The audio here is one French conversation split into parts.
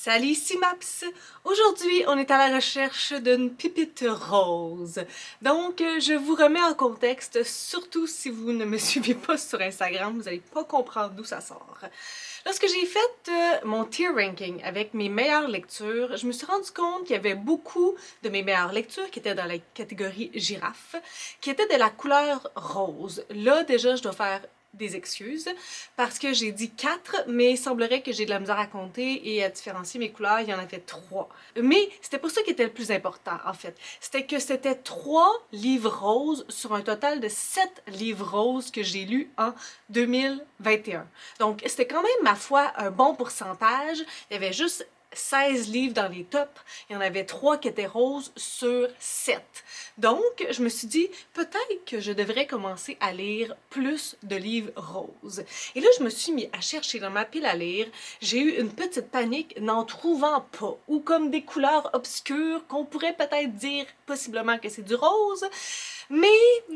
Salut, ici Maps! Aujourd'hui, on est à la recherche d'une pépite rose. Donc, je vous remets en contexte, surtout si vous ne me suivez pas sur Instagram, vous n'allez pas comprendre d'où ça sort. Lorsque j'ai fait mon tier ranking avec mes meilleures lectures, je me suis rendu compte qu'il y avait beaucoup de mes meilleures lectures qui étaient dans la catégorie girafe, qui étaient de la couleur rose. Là, déjà, je dois faire des excuses parce que j'ai dit 4, mais il semblerait que j'ai de la misère à compter et à différencier mes couleurs, il y en avait 3. Mais c'était pas ça qui était le plus important en fait. C'était que c'était 3 livres roses sur un total de 7 livres roses que j'ai lus en 2021. Donc c'était quand même, ma foi, un bon pourcentage. Il y avait juste 16 livres dans les tops, il y en avait 3 qui étaient roses sur 7. Donc, je me suis dit, peut-être que je devrais commencer à lire plus de livres roses. Et là, je me suis mis à chercher dans ma pile à lire. J'ai eu une petite panique n'en trouvant pas, ou comme des couleurs obscures qu'on pourrait peut-être dire possiblement que c'est du rose, mais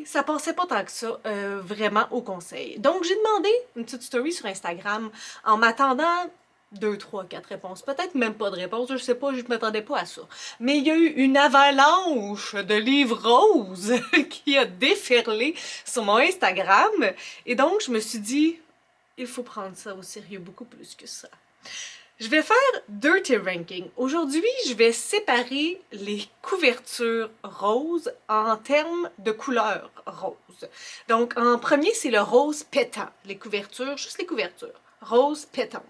ça passait pas tant que ça, vraiment, au conseil. Donc, j'ai demandé une petite story sur Instagram en m'attendant 2, 3, 4 réponses. Peut-être même pas de réponse, je sais pas, je m'attendais pas à ça. Mais il y a eu une avalanche de livres roses qui a déferlé sur mon Instagram. Et donc, je me suis dit, il faut prendre ça au sérieux beaucoup plus que ça. Je vais faire 2 tier rankings. Aujourd'hui, je vais séparer les couvertures roses en termes de couleurs roses. Donc, en premier, c'est le rose pétant. Les couvertures, juste les couvertures. Rose pétante.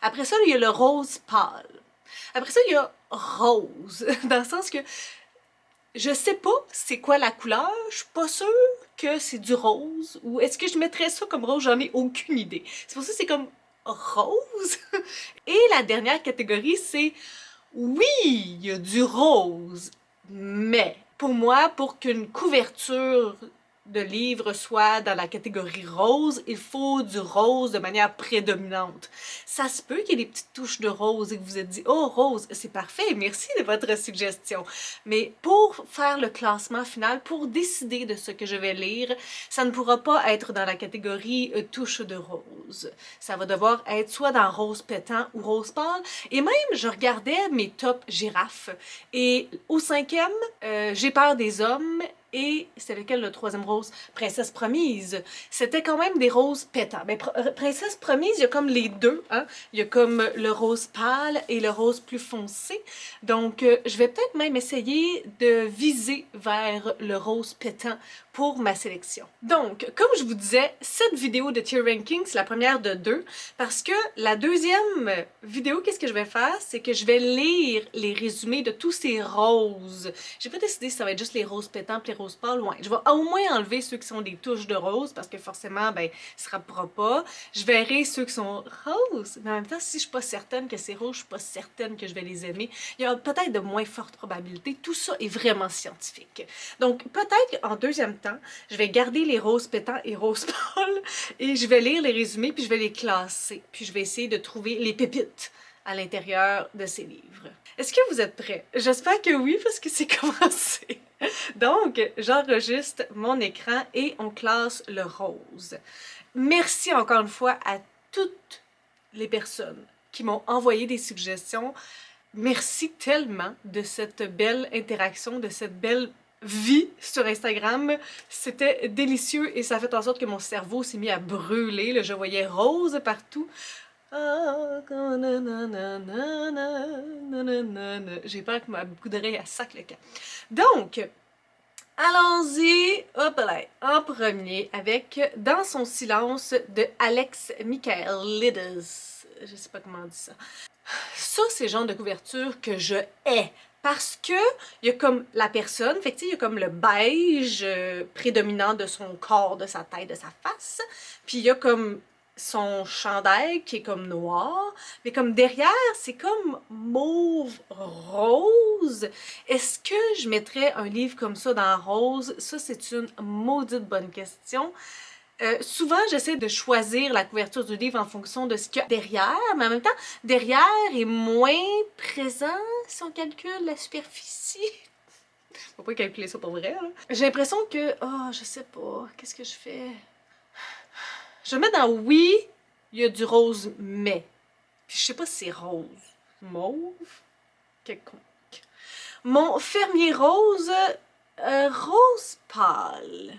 Après ça, il y a le rose pâle. Après ça, il y a rose, dans le sens que je sais pas c'est quoi la couleur, je suis pas sûre que c'est du rose, ou est-ce que je mettrais ça comme rose, j'en ai aucune idée. C'est pour ça que c'est comme rose. Et la dernière catégorie, c'est oui, il y a du rose, mais pour moi, pour qu'une couverture de livre soit dans la catégorie rose, il faut du rose de manière prédominante. Ça se peut qu'il y ait des petites touches de rose et que vous vous êtes dit « Oh, rose, c'est parfait, merci de votre suggestion. » Mais pour faire le classement final, pour décider de ce que je vais lire, ça ne pourra pas être dans la catégorie touche de rose. Ça va devoir être soit dans rose pétant ou rose pâle. Et même, je regardais mes tops girafes et au 5e, J'ai peur des hommes. Et c'était lequel le 3e rose? Princesse Promise. C'était quand même des roses pétants. Mais Princesse Promise, il y a comme les deux. Hein? Il y a comme le rose pâle et le rose plus foncé. Donc, je vais peut-être même essayer de viser vers le rose pétant pour ma sélection. Donc, comme je vous disais, cette vidéo de tier ranking, c'est la première de 2. Parce que la deuxième vidéo, qu'est-ce que je vais faire? C'est que je vais lire les résumés de tous ces roses. J'ai pas décidé si ça va être juste les roses pétants et les roses pâles. Ouais. Je vais au moins enlever ceux qui sont des touches de rose parce que forcément, ben, ça se rappellera pas. Je verrai ceux qui sont roses. Mais en même temps, si je suis pas certaine que c'est rose, je suis pas certaine que je vais les aimer. Il y a peut-être de moins fortes probabilités. Tout ça est vraiment scientifique. Donc, peut-être qu'en deuxième temps, je vais garder les roses pétants et roses pâles et je vais lire les résumés puis je vais les classer. Puis je vais essayer de trouver les pépites à l'intérieur de ces livres. Est-ce que vous êtes prêts? J'espère que oui, parce que c'est commencé. Donc, j'enregistre mon écran et on classe le rose. Merci encore une fois à toutes les personnes qui m'ont envoyé des suggestions. Merci tellement de cette belle interaction, de cette belle vie sur Instagram. C'était délicieux et ça a fait en sorte que mon cerveau s'est mis à brûler. Là, je voyais rose partout. J'ai peur que ma boucle d'oreille elle sac le camp. Donc, allons-y, hop là, en premier avec Dans son silence de Alex Michaelides. Je sais pas comment on dit ça. Ça, c'est le genre de couverture que je hais. Parce que il y a comme la personne, fait que il y a comme le beige prédominant de son corps, de sa tête, de sa face. Puis il y a comme son chandail qui est comme noir, mais comme derrière, c'est comme mauve rose. Est-ce que je mettrais un livre comme ça dans rose? Ça, c'est une maudite bonne question. Souvent, j'essaie de choisir la couverture du livre en fonction de ce qu'il y a derrière, mais en même temps, derrière est moins présent si on calcule la superficie. Faut pas calculer ça pour vrai, là. J'ai l'impression que... Oh, je sais pas. Qu'est-ce que je fais? Je vais mettre dans oui, il y a du rose mais. Puis je sais pas si c'est rose. Mauve. Quelconque. Mon fermier rose, rose pâle.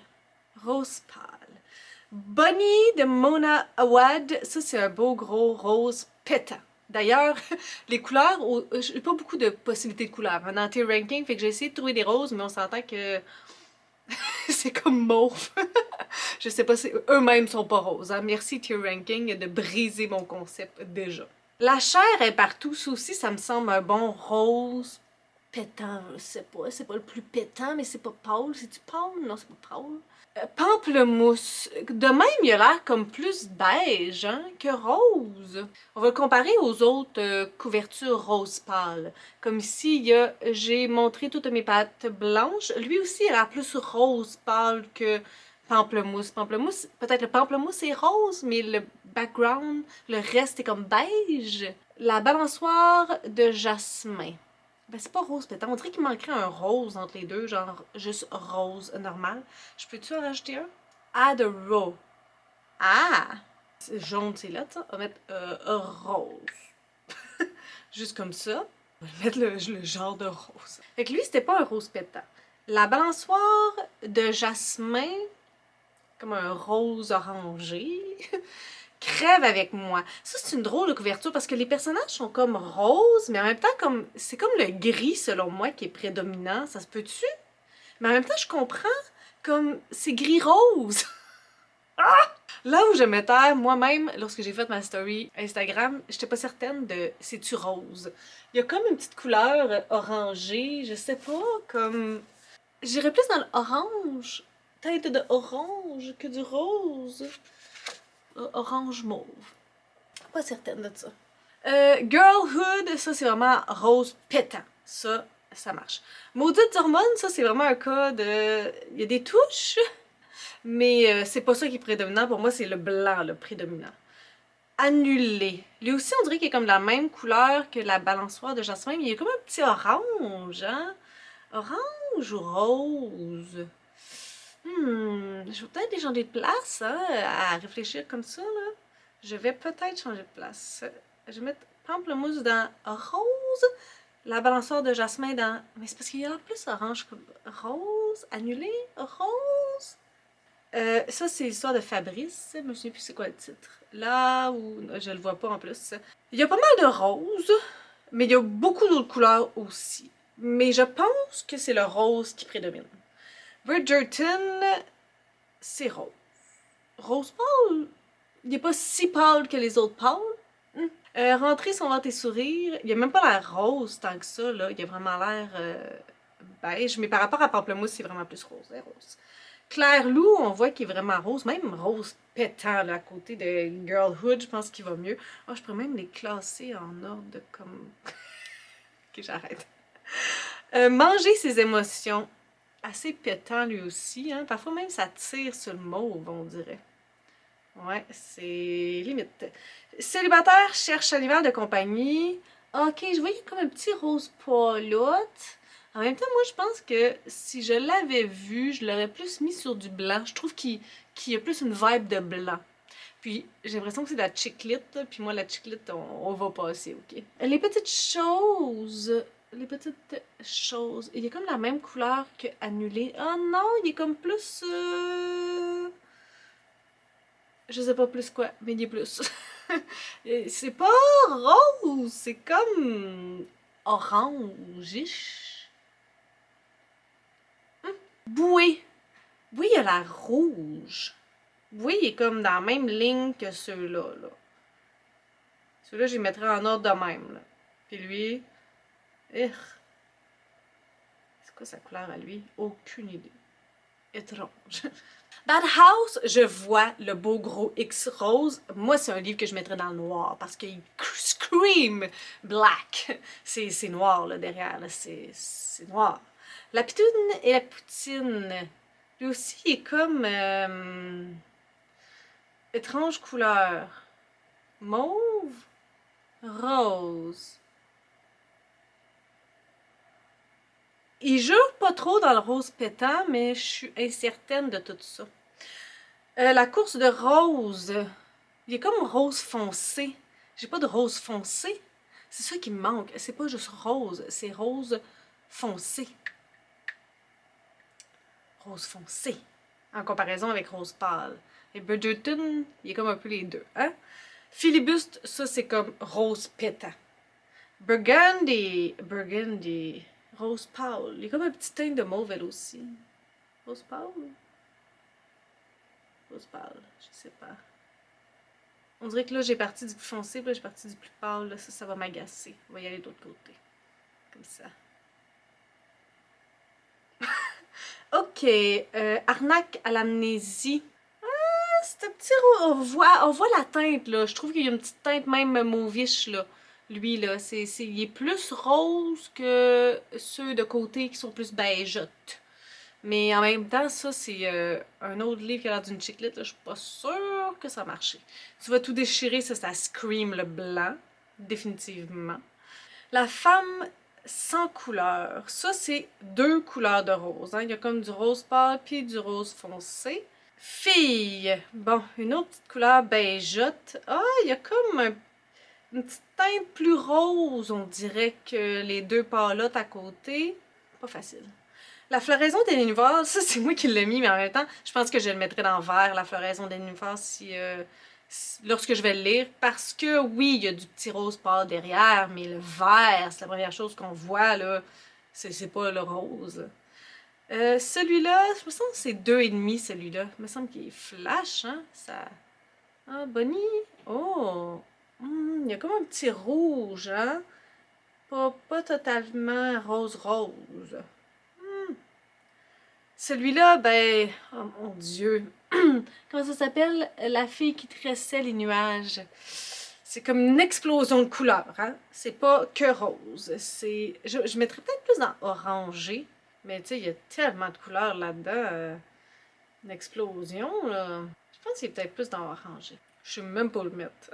Rose pâle. Bonnie de Mona Awad, ça c'est un beau gros rose pétant. D'ailleurs, les couleurs, j'ai pas beaucoup de possibilités de couleurs dans tes rankings, fait que j'ai essayé de trouver des roses, mais on s'entend que c'est comme mauve. Je sais pas si eux-mêmes sont pas roses. Hein? Merci Tier Ranking de briser mon concept déjà. La chair est partout, ça aussi, ça me semble un bon rose pétant, je sais pas. C'est pas le plus pétant, mais c'est pas pâle. C'est-tu pâle? Non, c'est pas pâle. Pamplemousse. De même, il a l'air comme plus beige hein, que rose. On va le comparer aux autres couvertures rose pâle. Comme ici, j'ai montré toutes mes pattes blanches. Lui aussi, il a l'air plus rose pâle que pamplemousse. Pamplemousse, peut-être le pamplemousse est rose, mais le background, le reste est comme beige. La balançoire de jasmin. Ben, c'est pas rose pétant. On dirait qu'il manquerait un rose entre les deux, genre juste rose normal. Je peux-tu en rajouter un? Add a row. Ah! Jaune, c'est là, ça. On va mettre rose. Juste comme ça. On va mettre le genre de rose. Fait que lui, c'était pas un rose pétant. La balançoire de jasmin, comme un rose orangé. Crève avec moi. Ça, c'est une drôle de couverture parce que les personnages sont comme roses, mais en même temps, c'est comme le gris, selon moi, qui est prédominant. Ça se peut-tu? Mais en même temps, je comprends comme c'est gris-rose. Ah! Là où je m'étais moi-même, lorsque j'ai fait ma story Instagram, j'étais pas certaine de c'est-tu rose. Il y a comme une petite couleur orangée, je sais pas, comme... J'irais plus dans l'orange, teinte de orange que du rose. Orange mauve. Pas certaine de ça. Girlhood, ça c'est vraiment rose pétant. Ça marche. Maudite hormone, ça c'est vraiment un cas de... Il y a des touches, mais c'est pas ça qui est prédominant. Pour moi, c'est le blanc, le prédominant. Annulé. Lui aussi, on dirait qu'il est comme la même couleur que la balançoire de jasmin, mais il y a comme un petit orange, hein? Orange ou rose? Je vais peut-être changer de place, hein, à réfléchir comme ça, là. Je vais peut-être changer de place. Je vais mettre pamplemousse dans rose, la balançoire de jasmin dans... Mais c'est parce qu'il y a plus orange que rose, annulé, rose. Ça, c'est l'histoire de Fabrice. Je me souviens plus c'est quoi le titre. Là où... Je le vois pas en plus. Il y a pas mal de rose, mais il y a beaucoup d'autres couleurs aussi. Mais je pense que c'est le rose qui prédomine. Bridgerton, c'est rose. Rose pâle? Il n'est pas si pâle que les autres pâles. Rentrer son ventre et sourire, il a même pas l'air rose tant que ça, là. Il a vraiment l'air beige, mais par rapport à Pamplemousse, c'est vraiment plus rose. Rose. Claire Lou, on voit qu'il est vraiment rose, même rose pétant, là, à côté de Girlhood, je pense qu'il va mieux. Oh, je pourrais même les classer en ordre comme... Ok, j'arrête. Manger ses émotions. Assez pétant lui aussi, hein. Parfois même ça tire sur le mauve, on dirait. Ouais, c'est limite. Célibataire cherche animal de compagnie. Ok, je voyais comme un petit rose palotte. En même temps, moi je pense que si je l'avais vu, je l'aurais plus mis sur du blanc. Je trouve qu'il y a plus une vibe de blanc. Puis j'ai l'impression que c'est de la chiclite, puis moi la chiclite, on va passer, ok? Les petites choses. Les petites choses. Il est comme la même couleur que annulé. Oh non, il est comme plus... Je sais pas plus quoi, mais il est plus. C'est pas rose, c'est comme orange-ish. Bouée. Bouée, il a l'air rouge. Bouée, il est comme dans la même ligne que ceux-là. Là. Ceux-là, je les mettrais en ordre de même. Là. Puis lui... C'est quoi sa couleur à lui? Aucune idée. Étrange. That House, je vois le beau gros X rose. Moi, c'est un livre que je mettrais dans le noir parce qu'il scream black. C'est noir là derrière, c'est noir. La pitoune et la poutine. Lui aussi, il est comme étrange couleur. Mauve, rose. Il jure pas trop dans le rose pétant, mais je suis incertaine de tout ça. La course de rose. Il est comme rose foncé. J'ai pas de rose foncé. C'est ça qui me manque. C'est pas juste rose, c'est rose foncé. Rose foncé. En comparaison avec rose pâle. Et Bridgerton, il est comme un peu les deux, hein? Filibuste, ça c'est comme rose pétant. Burgundy, rose pâle. Il y a comme un petit teint de mauve elle aussi. Rose pâle? Rose pâle, je sais pas. On dirait que là j'ai parti du plus foncé, puis là j'ai parti du plus pâle. Là, ça va m'agacer. On va y aller de l'autre côté. Comme ça. Ok, arnaque à l'amnésie. C'est un petit on voit la teinte là. Je trouve qu'il y a une petite teinte même mauviche là. Lui là, il est plus rose que ceux de côté qui sont plus beigeottes. Mais en même temps, ça c'est un autre livre qui a l'air d'une chiclette. Là. Je suis pas sûre que ça a marché. Tu vas tout déchirer, ça scream le blanc, définitivement. La femme sans couleur. Ça c'est deux couleurs de rose. Hein. Il y a comme du rose pâle puis du rose foncé. Fille. Bon, une autre petite couleur beigeotte. Ah, il y a comme une petite teinte plus rose, on dirait, que les deux pâlottes à côté. Pas facile. La floraison des nénuphars, ça c'est moi qui l'ai mis, mais en même temps, je pense que je le mettrai dans vert, la floraison des nénuphars, lorsque je vais le lire. Parce que oui, il y a du petit rose pâle derrière, mais le vert, c'est la première chose qu'on voit, là. C'est pas le rose. Celui-là, je me sens que c'est 2,5 celui-là. Il me semble qu'il est flash, hein? Ça... Ah, Bonnie! Oh! Il y a comme un petit rouge, hein? Pas totalement rose-rose. Celui-là, ben... Oh mon Dieu! Comment ça s'appelle? La fille qui tressait les nuages. C'est comme une explosion de couleurs, hein? C'est pas que rose. Je mettrais peut-être plus dans orangé. Mais tu sais, il y a tellement de couleurs là-dedans. Une explosion, là. Je pense qu'il est peut-être plus dans orangé. Je sais même pas le mettre.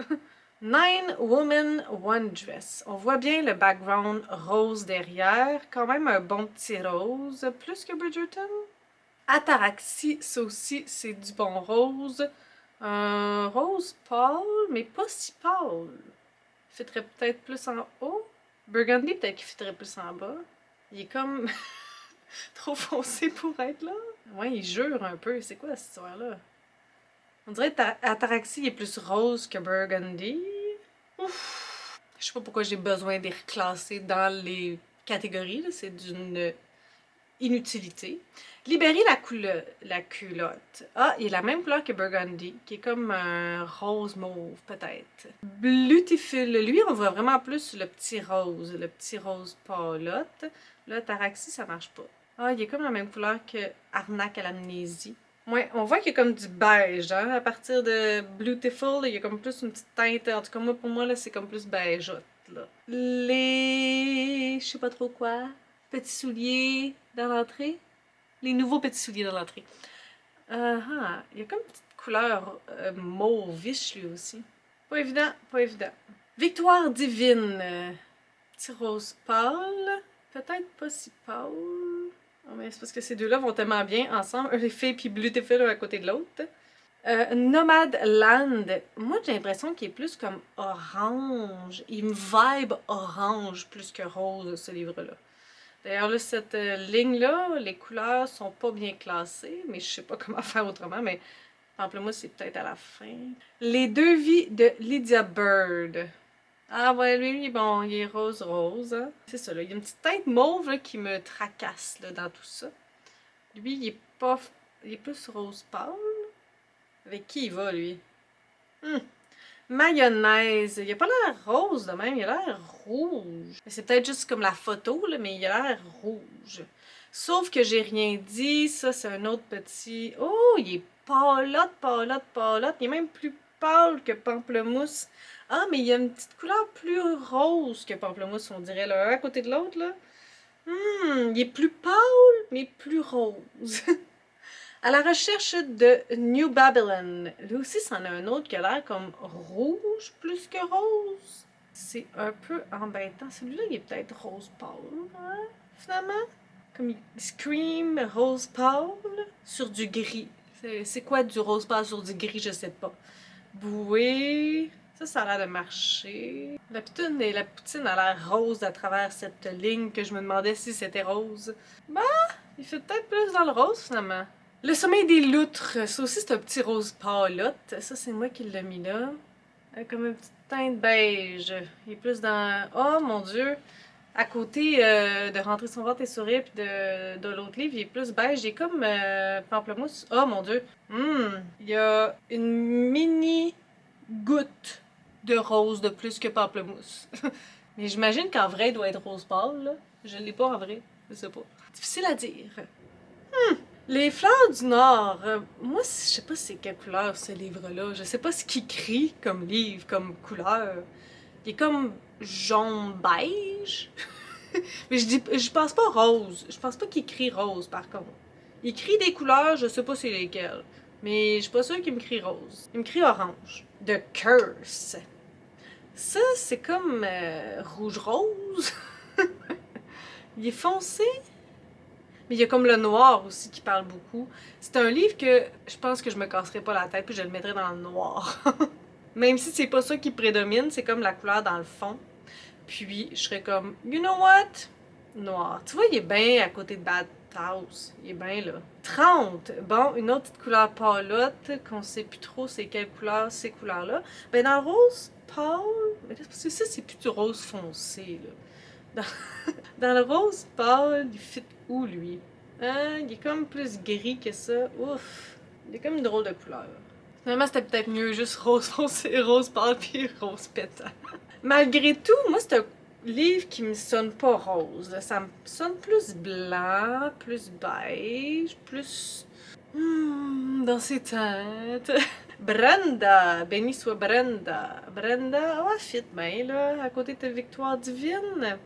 Nine Women, One Dress. On voit bien le background rose derrière. Quand même un bon petit rose. Plus que Bridgerton. Ataraxie, ça aussi, c'est du bon rose. Un rose pâle, mais pas si pâle. Il fitterait peut-être plus en haut. Burgundy, peut-être qu'il fitterait plus en bas. Il est comme... trop foncé pour être là. Ouais, il jure un peu. C'est quoi cette histoire-là? On dirait que Ataraxie est plus rose que Burgundy. Ouf. Je sais pas pourquoi j'ai besoin de les reclasser dans les catégories. C'est d'une inutilité. Libérer la culotte. Ah, il est la même couleur que Burgundy, qui est comme un rose mauve, peut-être. Beautiful. Lui, on voit vraiment plus le petit rose pâlotte. Là, Taraxi, ça marche pas. Ah, il est comme la même couleur que Arnaque à l'amnésie. Ouais, on voit qu'il y a comme du beige, hein. À partir de Beautiful, il y a comme plus une petite teinte. En tout cas, pour moi, là, c'est comme plus beige, là. Je sais pas trop quoi. Petits souliers dans l'entrée. Les nouveaux petits souliers dans l'entrée. Il y a comme une petite couleur mauviche, lui aussi. Pas évident, pas évident. Victoire divine. Petit rose pâle. Peut-être pas si pâle. Oh, mais c'est parce que ces deux-là vont tellement bien ensemble. Les filles puis Beautiful un à côté de l'autre. Nomad Land. Moi, j'ai l'impression qu'il est plus comme orange. Il me vibe orange plus que rose, ce livre-là. D'ailleurs, là, cette ligne-là, les couleurs sont pas bien classées, mais je sais pas comment faire autrement, mais Pamplemousse, c'est peut-être à la fin. Les deux vies de Lydia Bird. Ah ouais, lui, bon, il est rose-rose. Hein. C'est ça, là. Il y a une petite teinte mauve là, qui me tracasse là, dans tout ça. Lui, il est pas... Il est plus rose pâle. Avec qui il va, lui? Mayonnaise. Il a pas l'air rose de même, il a l'air rouge. C'est peut-être juste comme la photo, là, mais il a l'air rouge. Sauf que j'ai rien dit, ça c'est un autre petit... Oh, il est pâlotte, pâlotte, pâlotte. Il est même plus pâle que Pamplemousse. Ah, mais il y a une petite couleur plus rose que Pamplemousse, on dirait, là, un à côté de l'autre, là. Il est plus pâle, mais plus rose. À la recherche de New Babylon. Lui aussi, c'en a un autre qui a l'air comme rouge plus que rose. C'est un peu embêtant. Celui-là, il est peut-être rose pâle, hein, finalement. Comme il scream rose pâle sur du gris. C'est quoi du rose pâle sur du gris, je sais pas. Bouée. Ça a l'air de marcher. La poutine a l'air rose à travers cette ligne que je me demandais si c'était rose. Bah, il fait peut-être plus dans le rose finalement. Le sommeil des loutres, ça aussi c'est un petit rose pâlotte. Ça c'est moi qui l'ai mis là. Comme une petite teinte beige. Il est plus dans... Oh mon dieu! À côté de Rentrer son ventre et sourire puis de l'autre livre, il est plus beige. Il est comme pamplemousse. Oh mon dieu! Il y a une mini goutte de rose de plus que pamplemousse. Mais j'imagine qu'en vrai, il doit être rose pâle, là. Je l'ai pas en vrai. Je sais pas. Difficile à dire. Les fleurs du Nord. Moi, je sais pas c'est quelle couleur ce livre-là. Je sais pas ce qu'il écrit comme livre, comme couleur. Il est comme jaune-beige. Mais je pense pas rose. Je pense pas qu'il écrit rose, par contre. Il écrit des couleurs, je sais pas c'est lesquelles. Mais je suis pas sûre qu'il me crie rose. Il me crie orange. The Curse. Ça, c'est comme rouge-rose. Il est foncé. Mais il y a comme le noir aussi qui parle beaucoup. C'est un livre que je pense que je me casserais pas la tête puis je le mettrais dans le noir. Même si c'est pas ça qui prédomine, c'est comme la couleur dans le fond. Puis je serais comme, you know what? Noir. Tu vois, il est bien à côté de Bad House. Il est bien là. 30. Bon, une autre petite couleur pâlotte qu'on sait plus trop c'est quelle couleur ces couleurs-là. Ben dans le rose pâle, mais parce que ça c'est plus du rose foncé là. Dans le rose pâle, il fit où lui? Hein, il est comme plus gris que ça. Ouf. Il est comme une drôle de couleur. Finalement, c'était peut-être mieux juste rose foncé, rose pâle puis rose pétant. Malgré tout, moi, c'est un livre qui me sonne pas rose. Ça me sonne plus blanc, plus beige, plus... dans ses teintes. Brenda, béni soit Brenda. Brenda, oh, fit bien, là, à côté de Victoire Divine.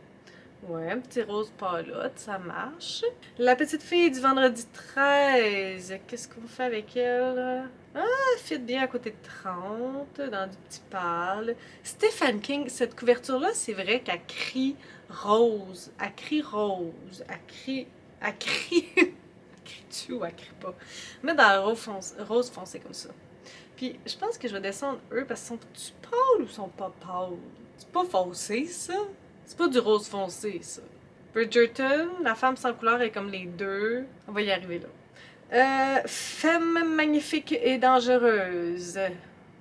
Ouais, un petit rose pâlotte, ça marche. La petite fille du vendredi 13, qu'est-ce qu'on fait avec elle? Ah, elle fit bien à côté de 30, dans du petit pâle. Stephen King, cette couverture-là, c'est vrai qu'elle crie rose. Elle crie rose. Elle crie... Elle crie... Elle crie-tu ou elle crie pas? Mais dans le rose foncé comme ça. Puis, je pense que je vais descendre eux parce qu'ils sont-tu pâles ou sont pas pâles? C'est pas foncé, ça? C'est pas du rose foncé, ça. Bridgerton, la femme sans couleur est comme les deux. On va y arriver là. Femme magnifique et dangereuse.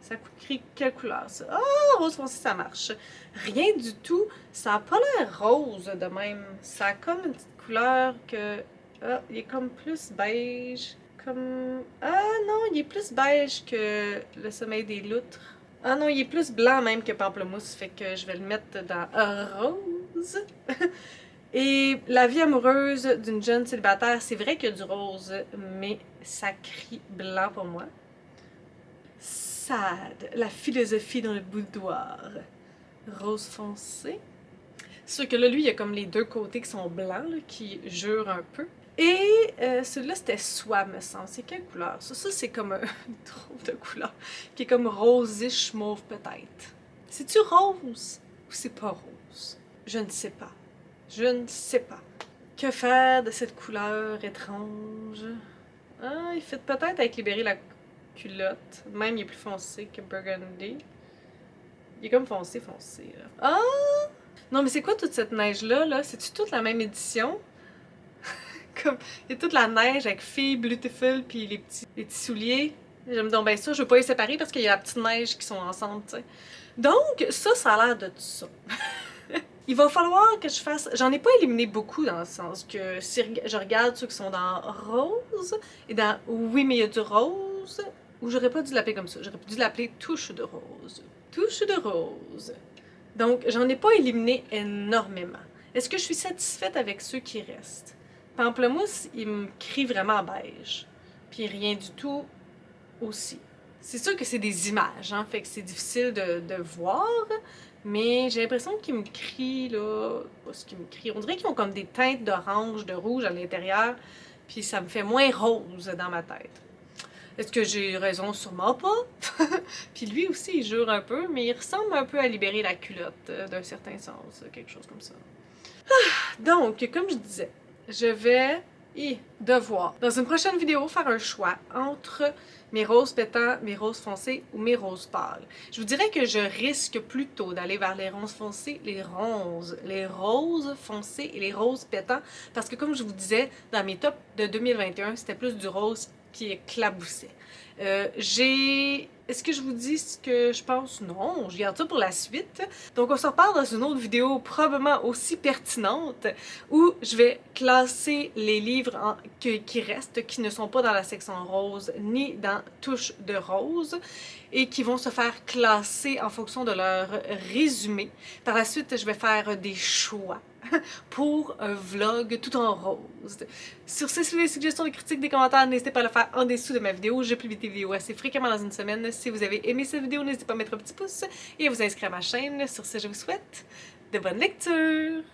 Ça crie quelle couleur, ça? Ah, rose foncé, ça marche. Rien du tout. Ça a pas l'air rose de même. Ça a comme une petite couleur que... Ah, il est comme plus beige. Comme... Ah non, il est plus beige que le sommeil des loutres. Ah non, il est plus blanc même que pamplemousse, fait que je vais le mettre dans rose. Et la vie amoureuse d'une jeune célibataire, c'est vrai qu'il y a du rose, mais ça crie blanc pour moi. Sad, la philosophie dans le boudoir. Rose foncé. C'est sûr que là, lui, il y a comme les deux côtés qui sont blancs, là, qui jurent un peu. Et celui-là, c'était soie, me semble. C'est quelle couleur? Ça c'est comme une drôle de couleur. Qui est comme rosish mauve, peut-être. C'est-tu rose ou c'est pas rose? Je ne sais pas. Je ne sais pas. Que faire de cette couleur étrange? Ah, il fait peut-être avec libérer la culotte. Même, il est plus foncé que Burgundy. Il est comme foncé, là. Ah! Non, mais c'est quoi toute cette neige-là, là? C'est-tu toute la même édition? Comme, il y a toute la neige avec filles beautiful puis les petits souliers. J'aime donc bien ça. Je veux pas les séparer parce qu'il y a la petite neige qui sont ensemble, tu sais. Donc, ça a l'air de tout ça. Il va falloir que je fasse... J'en ai pas éliminé beaucoup dans le sens que si je regarde ceux qui sont dans rose et dans oui, mais il y a du rose, ou j'aurais pas dû l'appeler comme ça. J'aurais dû l'appeler touche de rose. Touche de rose. Donc, j'en ai pas éliminé énormément. Est-ce que je suis satisfaite avec ceux qui restent? Pamplemousse, il me crie vraiment beige. Puis rien du tout aussi. C'est sûr que c'est des images, hein, fait que c'est difficile de voir, mais j'ai l'impression qu'il me crie, là... Pas ce qu'il me crie. On dirait qu'ils ont comme des teintes d'orange, de rouge à l'intérieur, puis ça me fait moins rose dans ma tête. Est-ce que j'ai raison? Sûrement pas. Puis lui aussi, il jure un peu, mais il ressemble un peu à libérer la culotte, d'un certain sens, quelque chose comme ça. Donc, comme je disais, je vais et devoir, dans une prochaine vidéo, faire un choix entre mes roses pétants, mes roses foncées ou mes roses pâles. Je vous dirais que je risque plutôt d'aller vers les roses foncées, les roses foncées et les roses pétants, parce que comme je vous disais, dans mes tops de 2021, c'était plus du rose qui éclaboussait. Est-ce que je vous dis ce que je pense? Non, je garde ça pour la suite. Donc on se reparle dans une autre vidéo probablement aussi pertinente où je vais classer les livres qui restent, qui ne sont pas dans la section rose ni dans touche de rose et qui vont se faire classer en fonction de leur résumé. Par la suite, je vais faire des choix pour un vlog tout en rose. Sur ce, si vous avez des suggestions, des critiques, des commentaires, n'hésitez pas à le faire en dessous de ma vidéo. Je publie des vidéos assez fréquemment dans une semaine. Si vous avez aimé cette vidéo, n'hésitez pas à mettre un petit pouce et à vous inscrire à ma chaîne. Sur ce, je vous souhaite de bonnes lectures!